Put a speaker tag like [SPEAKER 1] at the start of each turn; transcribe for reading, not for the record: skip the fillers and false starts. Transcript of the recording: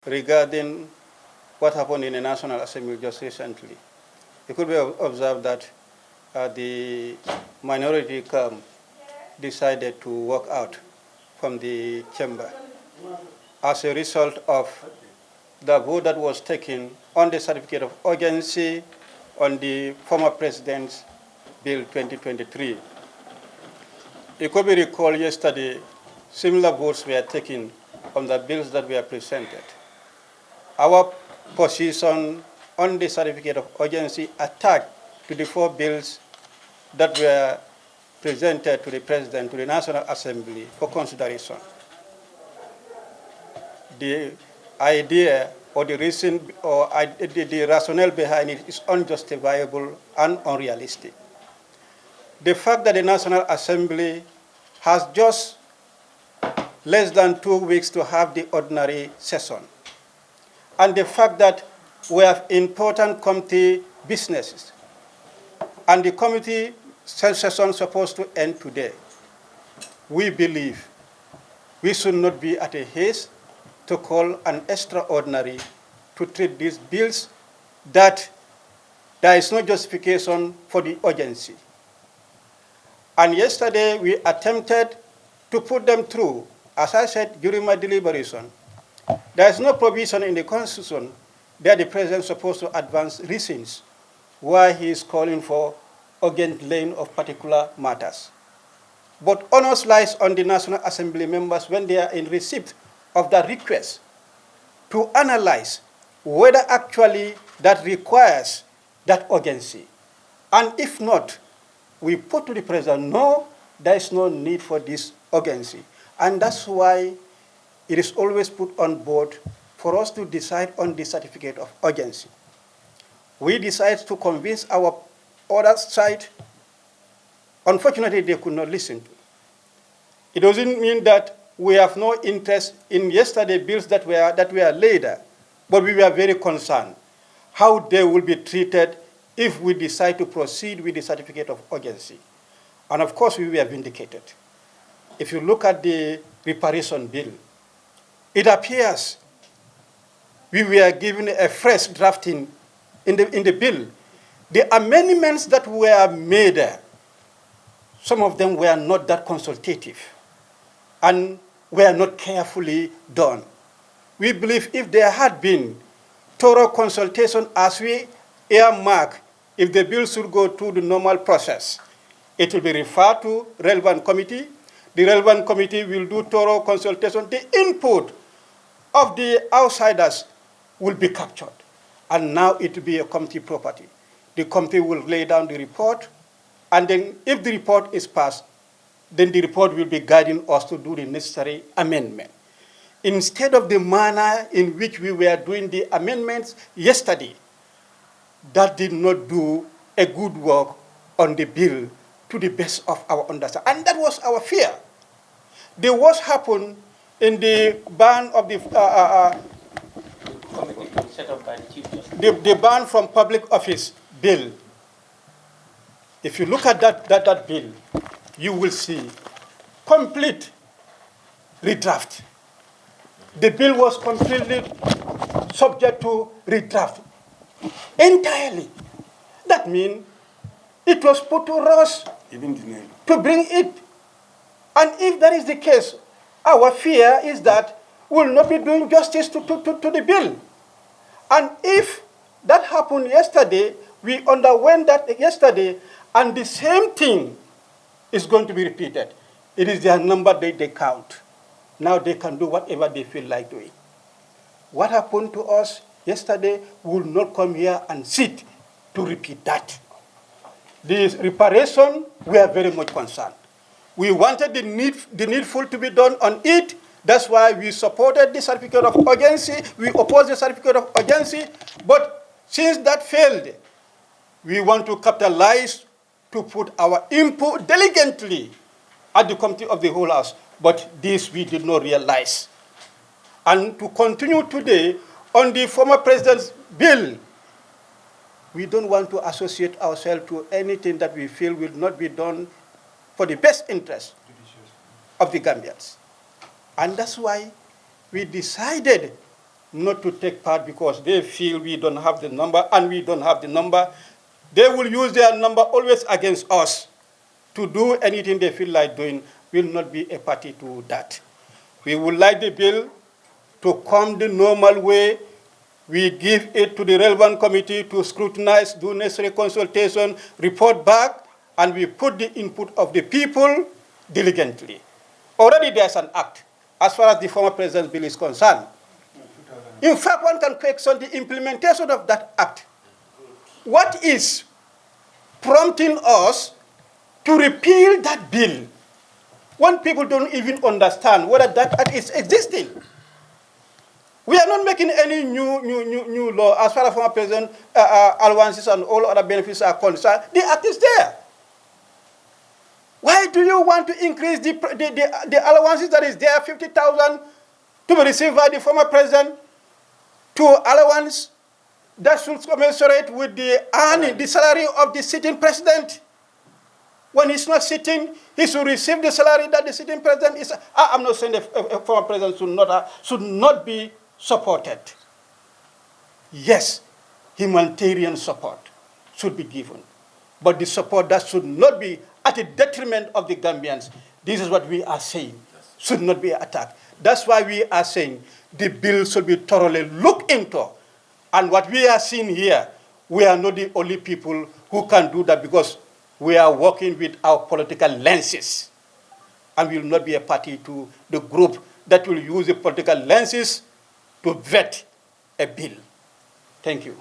[SPEAKER 1] regarding what happened in the National Assembly just recently. It could be observed that the minority camp decided to walk out from the chamber as a result of the vote that was taken on the certificate of urgency on the former president's Bill 2023. It could be recalled yesterday, similar votes were taken on the bills that were presented. Our position on the certificate of urgency attached to the 4 bills that were presented to the President, to the National Assembly for consideration. The idea or the reason or the rationale behind it is unjustifiable and unrealistic. The fact that the National Assembly has just less than 2 weeks to have the ordinary session, and the fact that we have important committee businesses, and the committee session supposed to end today, we believe we should not be at a haste to call an extraordinary to treat these bills that there is no justification for the urgency. And yesterday we attempted to put them through. As I said during my deliberation, there is no provision in the Constitution that the President is supposed to advance reasons why he is calling for urgent laying of particular matters. But onus lies on the National Assembly members when they are in receipt of that request to analyze whether actually that requires that urgency. And if not, we put to the President, no, there is no need for this urgency. And that's why it is always put on board for us to decide on the certificate of urgency. We decide to convince our other side. Unfortunately, they could not listen to. It doesn't mean that we have no interest in yesterday's bills that were later, but we were very concerned how they will be treated if we decide to proceed with the certificate of urgency. And of course, we were vindicated. If you look at the reparation bill, it appears we were given a fresh drafting in the bill. The amendments that were made, some of them were not that consultative and were not carefully done. We believe if there had been thorough consultation as we earmark, if the bill should go through the normal process, it will be referred to relevant committee. The relevant committee will do thorough consultation. The input of the outsiders will be captured. And now it will be a committee property. The committee will lay down the report, and then if the report is passed, then the report will be guiding us to do the necessary amendment. Instead of the manner in which we were doing the amendments yesterday, that did not do a good work on the bill to the best of our understanding. And that was our fear. The worst happened in the ban of the ban from public office bill. If you look at that bill, you will see complete redraft. The bill was completely subject to redraft entirely. That means it was put to rush to bring it. And if that is the case, our fear is that we will not be doing justice to the bill. And if that happened yesterday, we underwent that yesterday, and the same thing is going to be repeated. It is their number they count. Now they can do whatever they feel like doing. What happened to us yesterday will not come here and sit to repeat that. The reparation, we are very much concerned. We wanted the needful to be done on it. That's why we supported the certificate of urgency. We opposed the certificate of urgency. But since that failed, we want to capitalize to put our input diligently at the committee of the whole house. But this we did not realize. And to continue today on the former president's bill, we don't want to associate ourselves to anything that we feel will not be done for the best interest of the Gambians. And that's why we decided not to take part because they feel we don't have the number and we don't have the number. They will use their number always against us to do anything they feel like doing. Will not be a party to that. We would like the bill to come the normal way. We give it to the relevant committee to scrutinize, do necessary consultation, report back, and we put the input of the people diligently. Already there's an act as far as the former president's bill is concerned. In fact, one can question the implementation of that act. What is prompting us to repeal that bill when people don't even understand whether that act is existing? We are not making any new law as far as former president allowances and all other benefits are concerned. The act is there. Why do you want to increase the allowances that is there, 50,000 to be received by the former president, to allowance that should commensurate with the salary of the sitting president? When he's not sitting, he should receive the salary that the sitting president is. I'm not saying the former president should not be supported. Yes, humanitarian support should be given, but the support that should not be at the detriment of the Gambians. This is what we are saying. Should not be attacked. That's why we are saying the bill should be thoroughly looked into. And what we are seeing here, we are not the only people who can do that because we are working with our political lenses. And we will not be a party to the group that will use the political lenses to vet a bill. Thank you.